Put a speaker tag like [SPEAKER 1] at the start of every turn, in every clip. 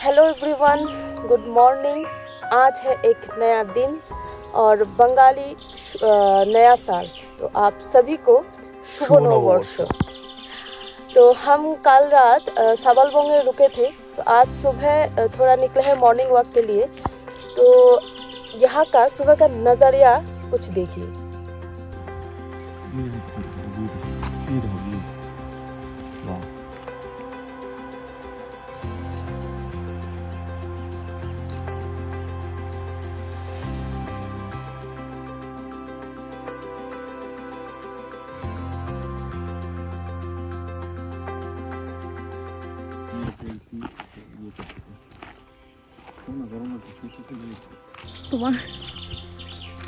[SPEAKER 1] Hello everyone, good morning. आज है एक नया दिन और बंगाली नया साल। तो आप सभी को शुभ नववर्ष। तो हम कल रात साबलबोंगे रुके थे, तो आज सुबह थोड़ा निकले हैं मॉर्निंग वॉक के लिए। तो यहाँ का सुबह का नज़रिया कुछ देखिए।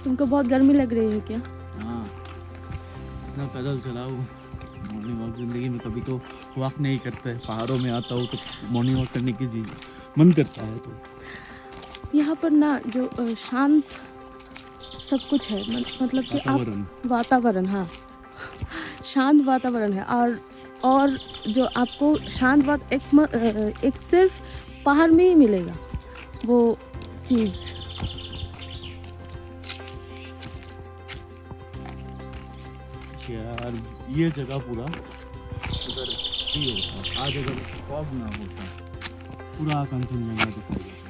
[SPEAKER 1] तुमको बहुत गर्मी लग रही है क्या?
[SPEAKER 2] हाँ, इतना पैदल चलाओ। मॉर्निंग वॉक ज़िंदगी में कभी तो वॉक नहीं करता है। पहाड़ों में आता हूँ तो मॉर्निंग वॉक करने की मन करता है। तो
[SPEAKER 1] यहाँ पर ना जो शांत सब कुछ है, मतलब कि आप वातावरण, हाँ, शांत वातावरण है। और जो आपको शांत एक सिर्फ पहाड़ में ही मिलेगा वो चीज़।
[SPEAKER 2] यार ये जगह पूरा अगर ये होता, आज अगर फॉग ना होता, पूरा कंचनजंगा दिखाई देता।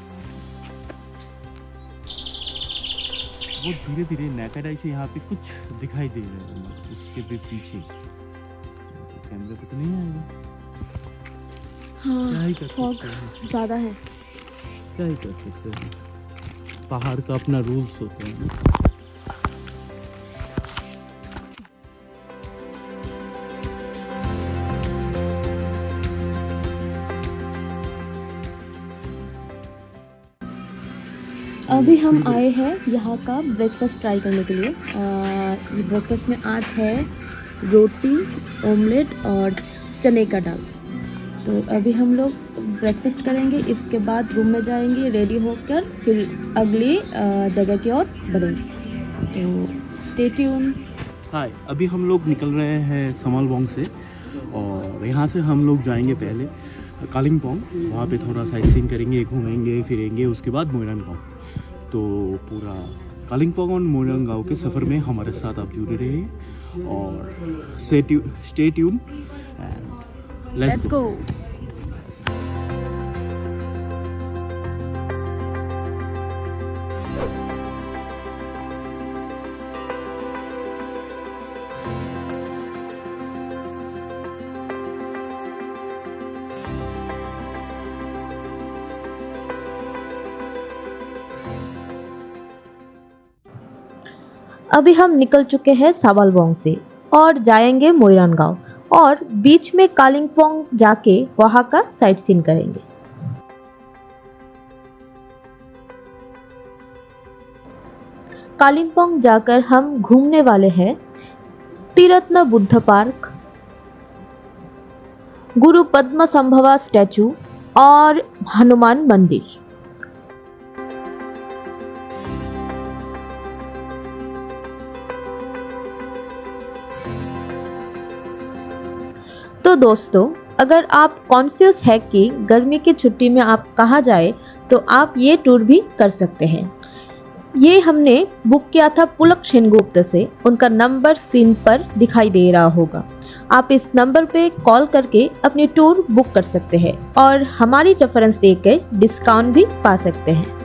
[SPEAKER 2] वो धीरे धीरे नेकेड आई से यहाँ पे कुछ दिखाई दे रहा है, उसके भी पीछे कैमरे पे तो नहीं आएगा।
[SPEAKER 1] हाँ,
[SPEAKER 2] क्या ही कर
[SPEAKER 1] फॉग ज़्यादा है।
[SPEAKER 2] क्या ही कर सकते हैं, पहाड़ का अपना रूल्स होते हैं।
[SPEAKER 1] अभी हम आए हैं यहाँ का ब्रेकफास्ट ट्राई करने के लिए। ब्रेकफास्ट में आज है रोटी, ऑमलेट और चने का दाल। तो अभी हम लोग ब्रेकफास्ट करेंगे, इसके बाद रूम में जाएंगे, रेडी होकर फिर अगली जगह की ओर बढ़ेंगे। तो स्टे ट्यून।
[SPEAKER 2] हाय, अभी हम लोग निकल रहे हैं साबलबोंग से, और यहाँ से हम लोग जाएंगे पहले कालिम्पोंग। वहाँ पे थोड़ा साइट सीइंग करेंगे, घूमेंगे फिरेंगे, उसके बाद मोइरांग गाँव। तो पूरा कालिम्पोंग और मोइरांग गाँव के सफ़र में हमारे साथ आप जुड़े रहिए और stay tune and let's go.
[SPEAKER 3] अभी हम निकल चुके हैं साबलबोंग से और जाएंगे मोइरांग गाँव, और बीच में कालिम्पोंग जाके वहाँ का साइट सीइंग करेंगे। कालिम्पोंग जाकर हम घूमने वाले हैं त्रिरत्न बुद्ध पार्क, गुरु पद्मसंभवा स्टैचू और हनुमान मंदिर। तो दोस्तों, अगर आप कॉन्फ्यूज है कि गर्मी की छुट्टी में आप कहाँ जाए, तो आप ये टूर भी कर सकते हैं। ये हमने बुक किया था पुलक सेनगुप्ता से। उनका नंबर स्क्रीन पर दिखाई दे रहा होगा। आप इस नंबर पे कॉल करके अपनी टूर बुक कर सकते हैं और हमारी रेफरेंस देकर डिस्काउंट भी पा सकते हैं।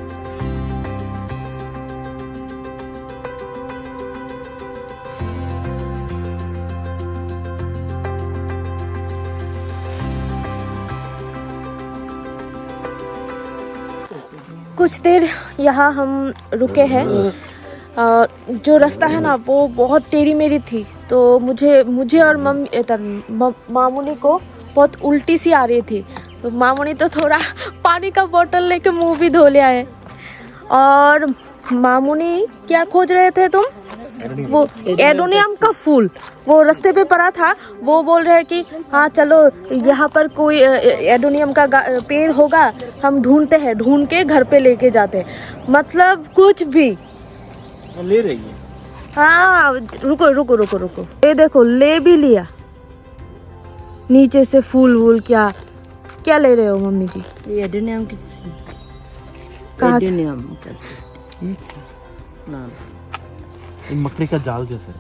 [SPEAKER 1] कुछ देर यहाँ हम रुके हैं। जो रास्ता है ना वो बहुत टेढ़ी मेढ़ी थी, तो मुझे और मामूनी को बहुत उल्टी सी आ रही थी। तो मामूनी तो थोड़ा पानी का बोतल लेके मुंह भी धो लिया है। और मामूनी क्या खोज रहे थे तुम? वो एडोनियम का फूल वो रास्ते पे पड़ा था। वो बोल रहे कि हाँ चलो यहाँ पर कोई एडोनियम का पेड़ होगा, हम ढूंढते हैं, ढूंढ के घर पे लेके जाते हैं। मतलब कुछ भी
[SPEAKER 2] ले रही है।
[SPEAKER 1] हाँ, रुको रुको रुको रुको, ये देखो ले भी लिया। नीचे से फूल वूल क्या क्या ले रहे हो मम्मी जी?
[SPEAKER 4] ये एडोनियम की
[SPEAKER 1] कहाँ से?
[SPEAKER 4] नहीं हम कैसे ना
[SPEAKER 2] एक मकड़ी का जाल जैसा है।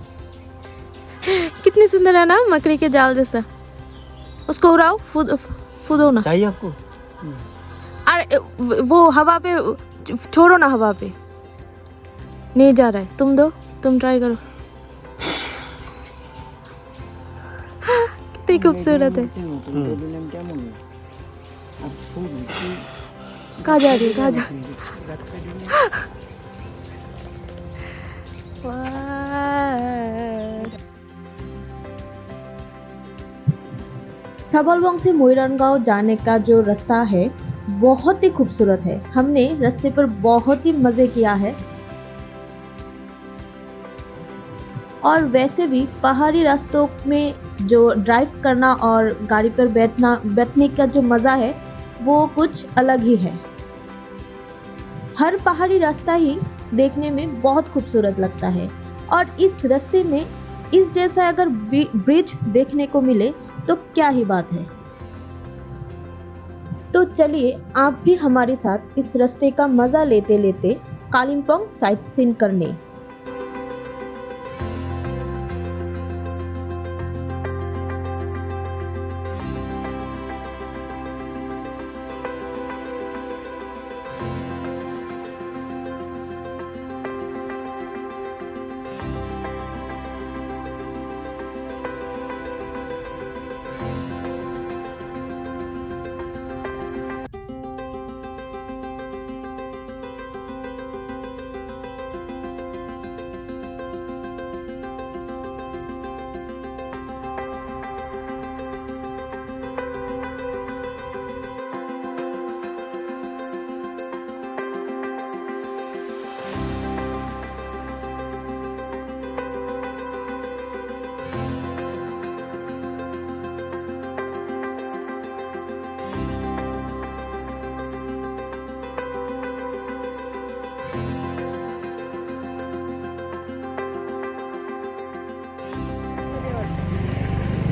[SPEAKER 1] कितनी सुंदर है ना, मकड़ी के जाल जैसा। उसको उड़ाओ, फूदो ना।
[SPEAKER 2] चाहिए आपको?
[SPEAKER 1] अरे वो हवा पे छोड़ो ना, हवा पे नहीं जा रहा है। तुम दो, तुम ट्राई करो। कितनी खूबसूरत है। कहाँ जा रही है, कहाँ जा रही है? वाह।
[SPEAKER 3] साबलबोंग से मोइरांगांव जाने का जो रास्ता है बहुत ही खूबसूरत है। हमने रास्ते पर बहुत ही मजे किया है। और वैसे भी पहाड़ी रास्तों में जो ड्राइव करना और गाड़ी पर बैठने का जो मज़ा है वो कुछ अलग ही है। हर पहाड़ी रास्ता ही देखने में बहुत खूबसूरत लगता है और इस रास्ते में इस जैसा अगर ब्रिज देखने को मिले तो क्या ही बात है। तो चलिए आप भी हमारे साथ इस रास्ते का मजा लेते लेते कालिम्पोंग साइट सीइंग करने।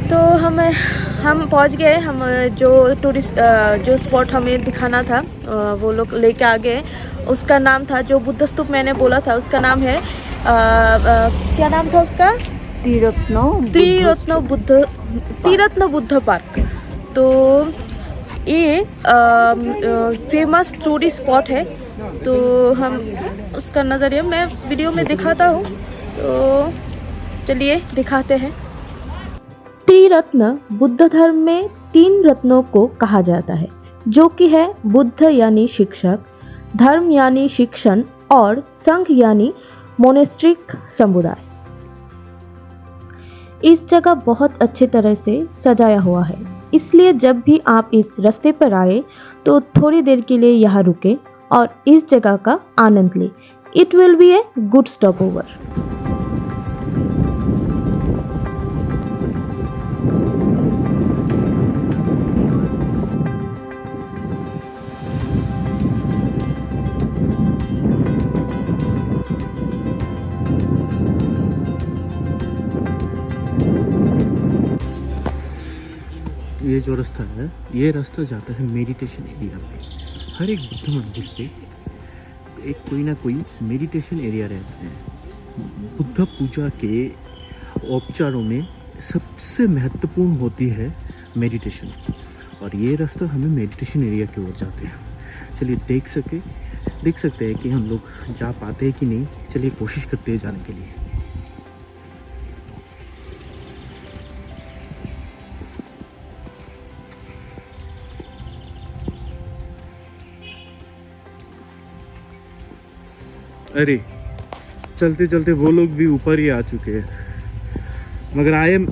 [SPEAKER 1] तो हम पहुंच गए। हम जो टूरिस्ट जो स्पॉट हमें दिखाना था वो लोग लेके आ गए। उसका नाम था, जो बुद्ध स्तूप मैंने बोला था, उसका नाम है क्या नाम था उसका? त्रिरत्न बुद्ध पार्क। तो ये फेमस टूरिस्ट स्पॉट है। तो हम उसका नज़रिया मैं वीडियो में दिखाता हूँ, तो चलिए दिखाते हैं।
[SPEAKER 3] त्रिरत्न बुद्ध धर्म में 3 रत्नों को कहा जाता है, जो कि है बुद्ध यानी शिक्षक, धर्म यानी शिक्षण और संघ यानी मोनेस्ट्रिक समुदाय। इस जगह बहुत अच्छे तरह से सजाया हुआ है, इसलिए जब भी आप इस रास्ते पर आए तो थोड़ी देर के लिए यहाँ रुके और इस जगह का आनंद ले। It will be a good stop over.
[SPEAKER 2] ये जो रास्ता है, ये रास्ता जाता है मेडिटेशन एरिया में। हर एक बुद्ध मंदिर पे एक कोई ना कोई मेडिटेशन एरिया रहता है। बुद्ध पूजा के औपचारों में सबसे महत्वपूर्ण होती है मेडिटेशन, और ये रास्ता हमें मेडिटेशन एरिया की ओर जाते हैं। चलिए देख सकते हैं कि हम लोग जा पाते हैं कि नहीं। चलिए कोशिश करते हैं जाने के लिए। अरे चलते चलते वो लोग भी ऊपर ही आ चुके हैं, मगर आई एम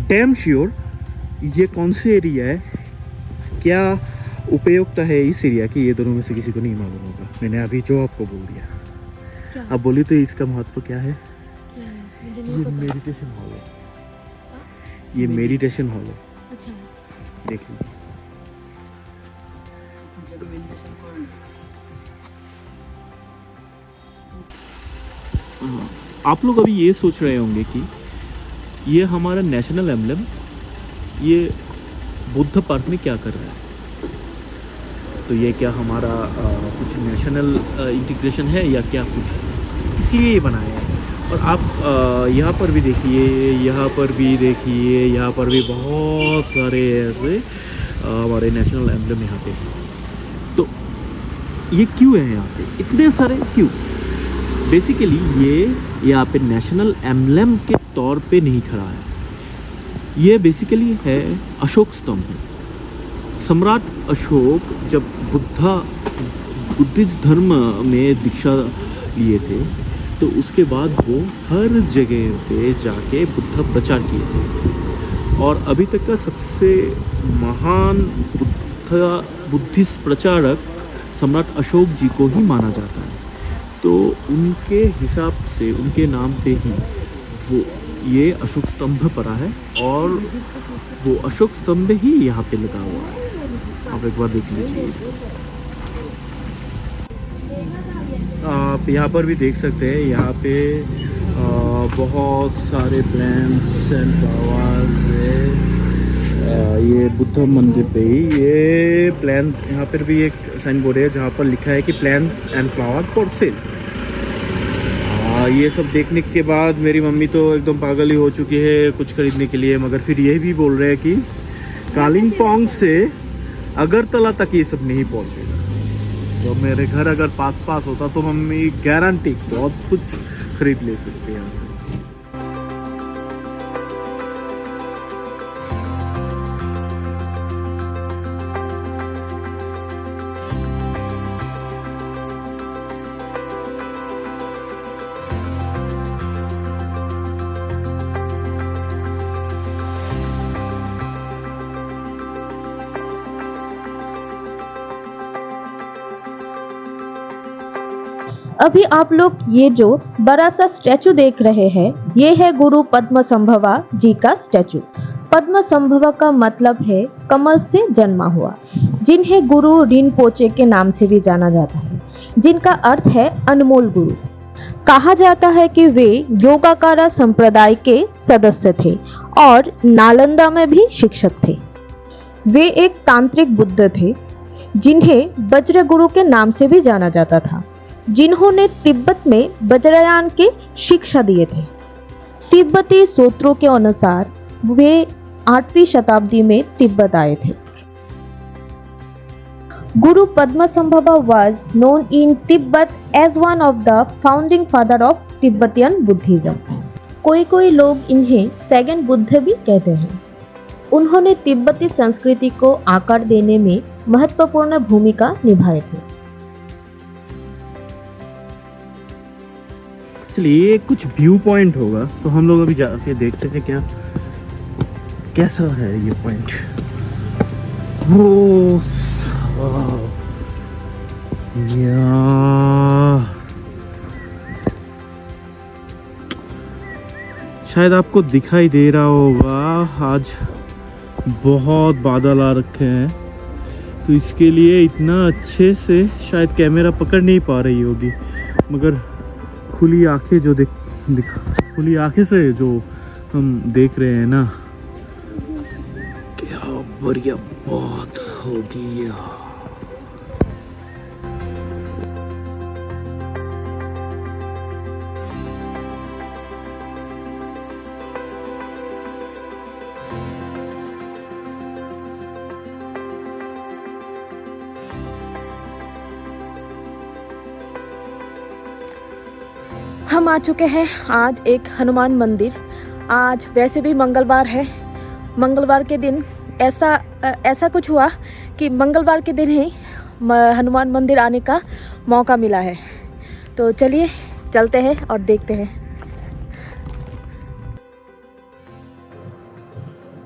[SPEAKER 2] डैम श्योर ये कौन से एरिया है, क्या उपयोगिता है इस एरिया की, ये दोनों में से किसी को नहीं मालूम होगा। मैंने अभी जो आपको बोल दिया, अब बोली तो इसका महत्व क्या है? ये मेडिटेशन हॉल है। ये मेडिटेशन हॉल है।
[SPEAKER 1] अच्छा,
[SPEAKER 2] देख लीजिए। आप लोग अभी ये सोच रहे होंगे कि ये हमारा नेशनल एम्बलम ये बुद्ध पार्क में क्या कर रहा है। तो ये क्या हमारा कुछ नेशनल इंटीग्रेशन है या क्या कुछ, इसलिए ये बनाया है। और आप यहाँ पर भी देखिए, यहाँ पर भी देखिए, यहाँ पर भी बहुत सारे ऐसे हमारे नेशनल एम्बलम यहाँ पे। तो ये क्यों है यहाँ पे इतने सारे, क्यों? बेसिकली ये यहाँ पे नेशनल एम्बलम के तौर पे नहीं खड़ा है, ये बेसिकली है अशोक स्तंभ। सम्राट अशोक जब बुद्धिस्ट धर्म में दीक्षा लिए थे तो उसके बाद वो हर जगह पे जाके बुद्ध प्रचार किए थे, और अभी तक का सबसे महान बुद्धिस्ट प्रचारक सम्राट अशोक जी को ही माना जाता है। तो उनके हिसाब से, उनके नाम पे ही वो ये अशोक स्तंभ पड़ा है, और वो अशोक स्तंभ ही यहाँ पे लगा हुआ है। आप एक बार देख लीजिए इसे। आप यहाँ पर भी देख सकते हैं, यहाँ पे बहुत सारे प्लांट्स एंड फ्लावर्स है। ये बुद्ध मंदिर पे ही ये प्लांट, यहाँ पर भी एक साइन बोर्ड है जहाँ पर लिखा है कि plants and flower for sale. ये सब देखने के बाद मेरी मम्मी तो एकदम पागल ही हो चुकी है कुछ खरीदने के लिए, मगर फिर ये भी बोल रहे हैं कि कालिम्पोंग से अगरतला तक ये सब नहीं पहुँचेगा। तो मेरे घर अगर पास होता तो मम्मी गारंटी बहुत कुछ खरीद ले सकते हैं यहाँ से।
[SPEAKER 3] अभी आप लोग ये जो बड़ा सा स्टैचू देख रहे हैं, ये है गुरु पद्मसंभवा जी का स्टैचू। पद्मसंभवा का मतलब है कमल से जन्मा हुआ, जिन्हें गुरु रिनपोचे के नाम से भी जाना जाता है, जिनका अर्थ है अनमोल गुरु। कहा जाता है कि वे योगाकारा संप्रदाय के सदस्य थे और नालंदा में भी शिक्षक थे। वे एक तांत्रिक बुद्ध थे जिन्हें वज्र गुरु के नाम से भी जाना जाता था, जिन्होंने तिब्बत में वज्रयान के शिक्षा दिए थे। तिब्बती सूत्रों के अनुसार वे 8वीं शताब्दी में तिब्बत आए थे। गुरु पद्मसंभवा was known in Tibet as one of the founding father of Tibetan Buddhism। कोई लोग इन्हें सेकंड बुद्ध भी कहते हैं। उन्होंने तिब्बती संस्कृति को आकार देने में महत्वपूर्ण भूमिका निभाई थी।
[SPEAKER 2] चलिए, ये कुछ व्यू पॉइंट होगा तो हम लोग अभी जाके देखते हैं कैसा है ये पॉइंट। वो शायद आपको दिखाई दे रहा होगा, आज बहुत बादल आ रखे हैं तो इसके लिए इतना अच्छे से शायद कैमरा पकड़ नहीं पा रही होगी, मगर खुली आंखें जो खुली आंखें से जो हम देख रहे हैं ना, क्या बढ़िया बात होगी यार।
[SPEAKER 1] हम आ चुके हैं आज एक हनुमान मंदिर। आज वैसे भी मंगलवार है, मंगलवार के दिन ऐसा कुछ हुआ कि मंगलवार के दिन ही हनुमान मंदिर आने का मौका मिला है। तो चलिए चलते हैं और देखते हैं।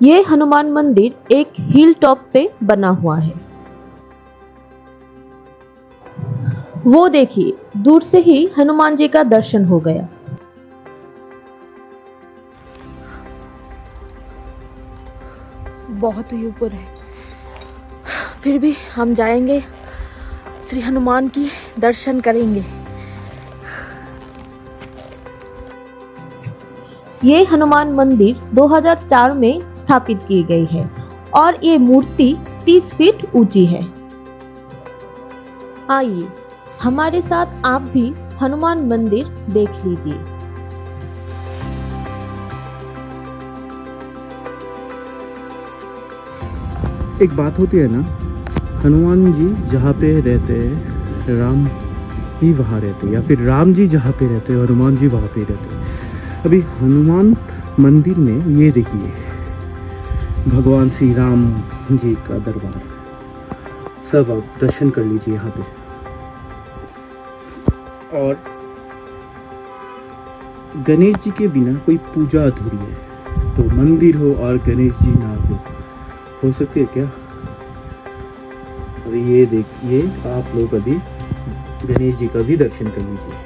[SPEAKER 3] ये हनुमान मंदिर एक हिल टॉप पे बना हुआ है। वो देखिए, दूर से ही हनुमान जी का दर्शन हो गया।
[SPEAKER 1] बहुत ही ऊपर है, फिर भी हम जाएंगे, श्री हनुमान की दर्शन करेंगे।
[SPEAKER 3] ये हनुमान मंदिर 2004 में स्थापित की गई है और ये मूर्ति 30 फीट ऊंची है। आइए हमारे साथ आप भी हनुमान मंदिर देख लीजिए।
[SPEAKER 2] एक बात होती है ना, हनुमान जी जहाँ पे रहते हैं राम ही वहाँ रहते हैं, या फिर राम जी जहाँ पे रहते हैं हनुमान जी वहाँ पे रहते हैं। अभी हनुमान मंदिर में ये देखिए भगवान श्री राम जी का दरबार, सब आप दर्शन कर लीजिए यहाँ पे। और गणेश जी के बिना कोई पूजा अधूरी है, तो मंदिर हो और गणेश जी ना हो सकते है क्या? और ये देखिए आप लोग अभी गणेश जी का भी दर्शन कर लीजिए।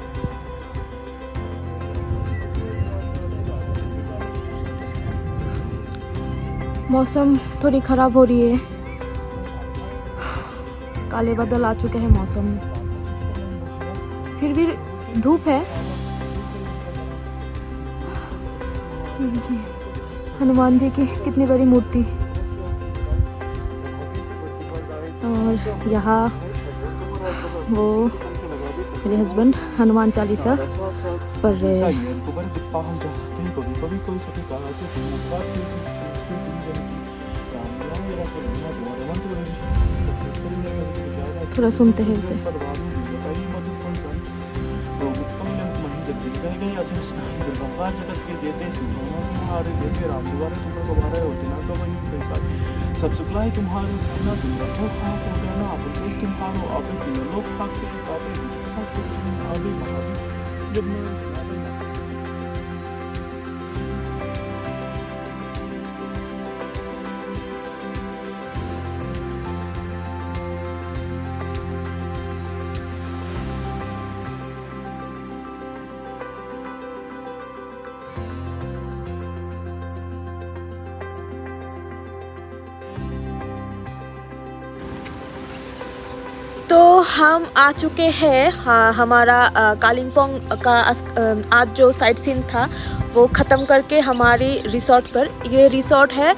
[SPEAKER 1] मौसम थोड़ी ख़राब हो रही है, काले बादल आ चुके हैं मौसम में, फिर भी धूप है। ये देखिए हनुमान जी की कितनी बड़ी मूर्ति, और यहाँ वो मेरे हस्बैंड हनुमान चालीसा पढ़ रहे हैं। थोड़ा सुनते हैं उसे।
[SPEAKER 2] सब सप्लाई तुम्हारे ना तुम रखो खाक हो गया ना अपन तो तुम्हारो आप तीनों लोग खाक से काटे सब कुछ आगे महादेव जब मैं
[SPEAKER 1] तो हम आ चुके हैं, हाँ, हमारा कालिम्पोंग का आज जो साइट सीन था वो ख़त्म करके हमारी रिसोर्ट पर। ये रिसोर्ट है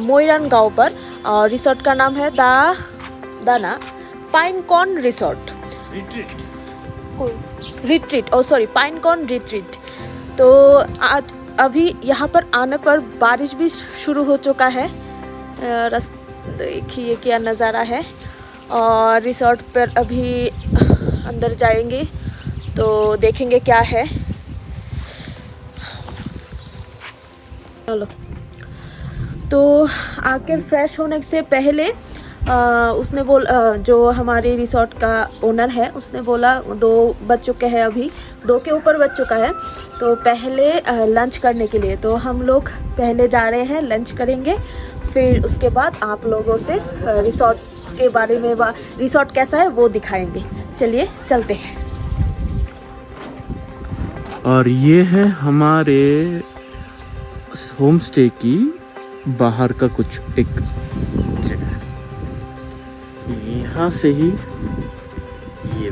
[SPEAKER 1] मोइरान गांव पर, और रिसोर्ट का नाम है दाना पाइनकॉर्न रिसोर्ट रिट्रीट, ओ सॉरी पाइनकॉर्न रिट्रीट। तो आज अभी यहाँ पर आने पर बारिश भी शुरू हो चुका है, देखिए क्या नज़ारा है। और रिसोर्ट पर अभी अंदर जाएंगे तो देखेंगे क्या है। चलो, तो आकर फ्रेश होने से पहले उसने जो हमारे रिसोर्ट का ओनर है उसने बोला 2 बज चुके हैं, अभी 2 के ऊपर बज चुका है, तो पहले लंच करने के लिए। तो हम लोग पहले जा रहे हैं, लंच करेंगे, फिर उसके बाद आप लोगों से रिसोर्ट के बारे में, रिसोर्ट कैसा है वो दिखाएंगे। चलिए चलते हैं।
[SPEAKER 2] और ये है हमारे होम स्टे की बाहर का कुछ एक जगह, यहाँ से ही ये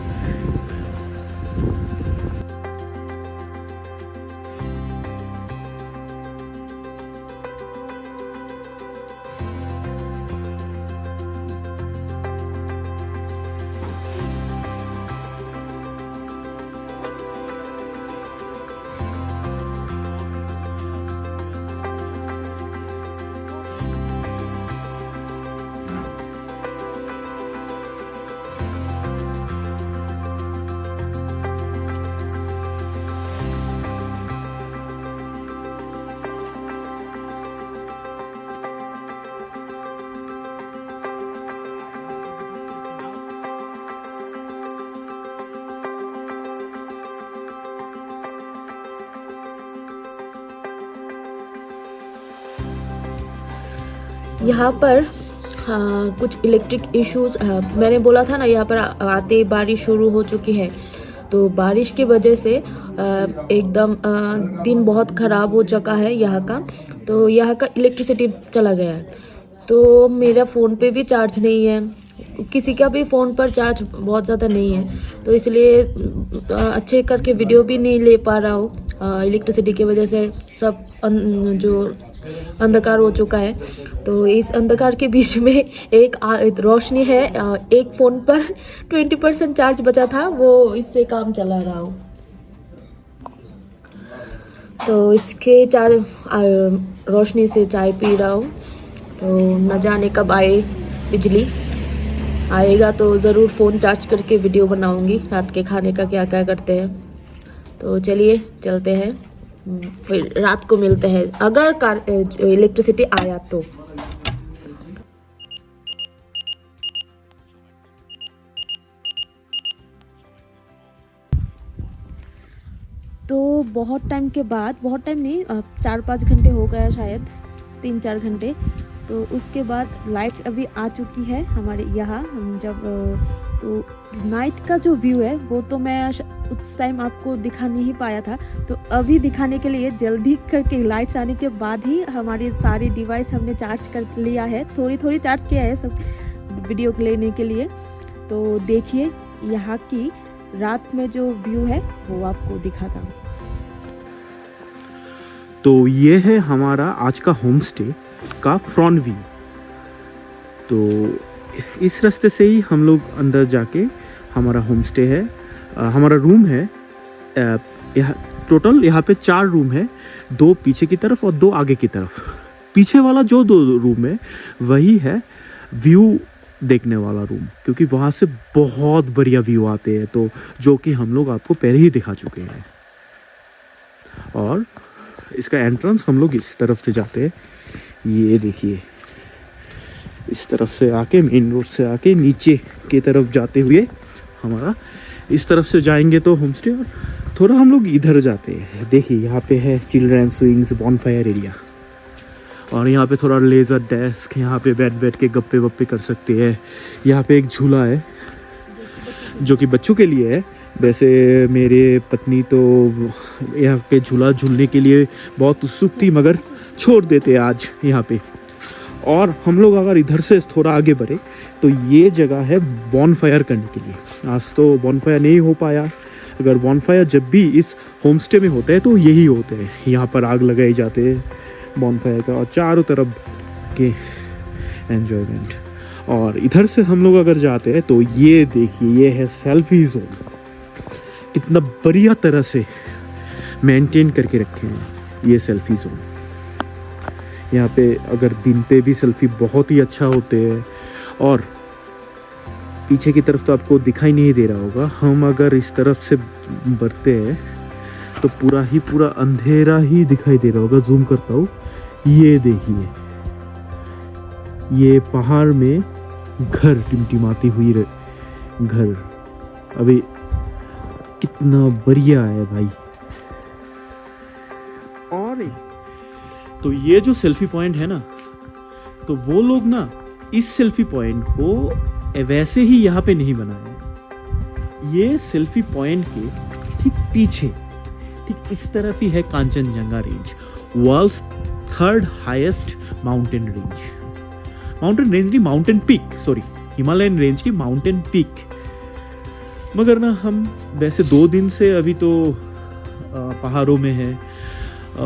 [SPEAKER 1] यहाँ पर कुछ इलेक्ट्रिक इश्यूज, मैंने बोला था ना यहाँ पर आते बारिश शुरू हो चुकी है, तो बारिश की वजह से एकदम दिन बहुत ख़राब हो चुका है यहाँ का। तो यहाँ का इलेक्ट्रिसिटी चला गया है, तो मेरा फ़ोन पे भी चार्ज नहीं है, किसी का भी फ़ोन पर चार्ज बहुत ज़्यादा नहीं है, तो इसलिए अच्छे करके वीडियो भी नहीं ले पा रहा हूँ। इलेक्ट्रिसिटी की वजह से सब जो अंधकार हो चुका है। तो इस अंधकार के बीच में एक रोशनी है। एक फ़ोन पर 20% चार्ज बचा था, वो इससे काम चला रहा हूँ। तो इसके रोशनी से चाय पी रहा हूँ। तो न जाने कब आए बिजली। आएगा तो ज़रूर फ़ोन चार्ज करके वीडियो बनाऊँगी रात के खाने का क्या क्या करते हैं। तो चलिए चलते हैं, फिर रात को मिलते हैं अगर इलेक्ट्रिसिटी आया तो। तो बहुत टाइम के बाद, बहुत टाइम नहीं, 4-5 घंटे हो गया शायद, 3-4 घंटे। तो उसके बाद लाइट्स अभी आ चुकी है हमारे यहाँ। हम जब तो नाइट का जो व्यू है वो तो मैं उस टाइम आपको दिखा नहीं पाया था। तो अभी दिखाने के लिए जल्दी करके लाइट्स आने के बाद ही हमारी सारी डिवाइस हमने चार्ज कर लिया है। थोड़ी थोड़ी चार्ज किया है सब वीडियो लेने के लिए। तो देखिए यहाँ की रात में जो व्यू है वो आपको दिखाता हूँ।
[SPEAKER 2] तो ये है हमारा आज का होम स्टे का फ्रंट व्यू। तो इस रास्ते से ही हम लोग अंदर जाके हमारा होम स्टे है, हमारा रूम है। यहाँ टोटल यहाँ पे 4 रूम है, 2 पीछे की तरफ और 2 आगे की तरफ। पीछे वाला जो 2 रूम है वही है व्यू देखने वाला रूम, क्योंकि वहाँ से बहुत बढ़िया व्यू आते हैं, तो जो कि हम लोग आपको पहले ही दिखा चुके हैं। और इसका एंट्रेंस हम लोग इस तरफ से जाते हैं। ये देखिए, इस तरफ से आके मेन रोड से आके नीचे की तरफ जाते हुए हमारा इस तरफ से जाएंगे तो होम स्टे। और थोड़ा हम लोग इधर जाते हैं। देखिए यहाँ पे है चिल्ड्रन स्विंग्स, बॉनफायर एरिया, और यहाँ पे थोड़ा लेज़र डेस्क, यहाँ पे बैठ के गप्पे वप्पे कर सकते हैं। यहाँ पे एक झूला है जो कि बच्चों के लिए है। वैसे मेरे पत्नी तो यहाँ पे झूला झूलने के लिए बहुत उत्सुक थी, मगर छोड़ देते आज यहाँ पे। और हम लोग अगर इधर से थोड़ा आगे बढ़े तो ये जगह है बॉनफायर करने के लिए। आज तो बॉनफायर नहीं हो पाया। अगर बॉनफायर जब भी इस होम स्टे में होते हैं तो यही होते हैं, यहाँ पर आग लगाई जाते हैं बॉनफायर का, और चारों तरफ के एंजॉयमेंट। और इधर से हम लोग अगर जाते हैं तो ये देखिए, ये है सेल्फी जोन। कितना बढ़िया तरह से मेंटेन करके रखे हैं ये सेल्फी जोन। यहाँ पे अगर दिन पे भी सेल्फी बहुत ही अच्छा होते हैं। और पीछे की तरफ तो आपको दिखाई नहीं दे रहा होगा, हम अगर इस तरफ से बढ़ते हैं तो पूरा अंधेरा ही दिखाई दे रहा होगा। जूम करता हूँ, ये देखिए, ये पहाड़ में घर टिमटिमाती हुई घर अभी कितना बढ़िया है भाई। और तो ये जो सेल्फी पॉइंट है ना, तो वो लोग ना इस सेल्फी पॉइंट को वैसे ही यहाँ पे नहीं बनाए। ये सेल्फी पॉइंट के ठीक पीछे, ठीक इस तरफ ही है Kanchenjunga range, world's 3rd highest mountain range, mountain peak, sorry, Himalayan range की माउंटेन पीक। मगर ना हम वैसे 2 दिन से अभी तो पहाड़ों में है,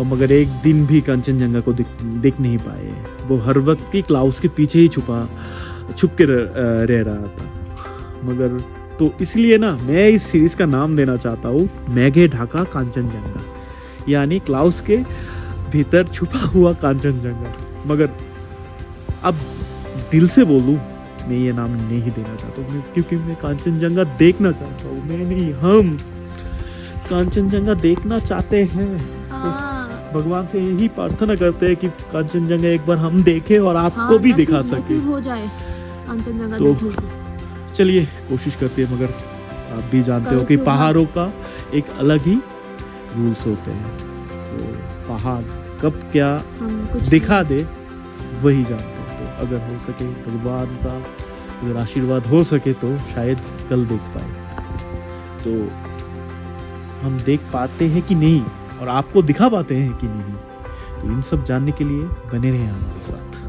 [SPEAKER 2] मगर एक दिन भी कांचनजंगा को देख नहीं पाए। वो हर वक्त की क्लाउड्स के पीछे ही छुप के रह रहा था। मगर तो इसलिए ना मैं इस सीरीज का नाम देना चाहता हूँ मेघे ढाका कांचनजंगा, यानी क्लाउड्स के भीतर छुपा हुआ कांचनजंगा। मगर अब दिल से बोलूं, मैं ये नाम नहीं देना चाहता हूँ, क्योंकि मैं कांचनजंगा देखना चाहता हूँ। मैं नहीं, हम कांचनजंगा देखना चाहते हैं। तो भगवान से यही प्रार्थना करते हैं कि कांचनजंगा एक बार हम देखें और आपको भी दिखा सके,
[SPEAKER 1] नसीब हो जाए कांचनजंगा
[SPEAKER 2] तो
[SPEAKER 1] देखने की।
[SPEAKER 2] चलिए कोशिश करते हैं। मगर आप भी जानते हो कि पहाड़ों का एक अलग ही रूल्स होते हैं। तो पहाड़ कब क्या दिखा दे वही जानते हैं। तो अगर हो सके भगवान का अगर आशीर्वाद हो सके तो शायद कल देख पाए। तो हम देख पाते हैं कि नहीं और आपको दिखा पाते हैं कि नहीं, तो इन सब जानने के लिए बने रहें हमारे साथ।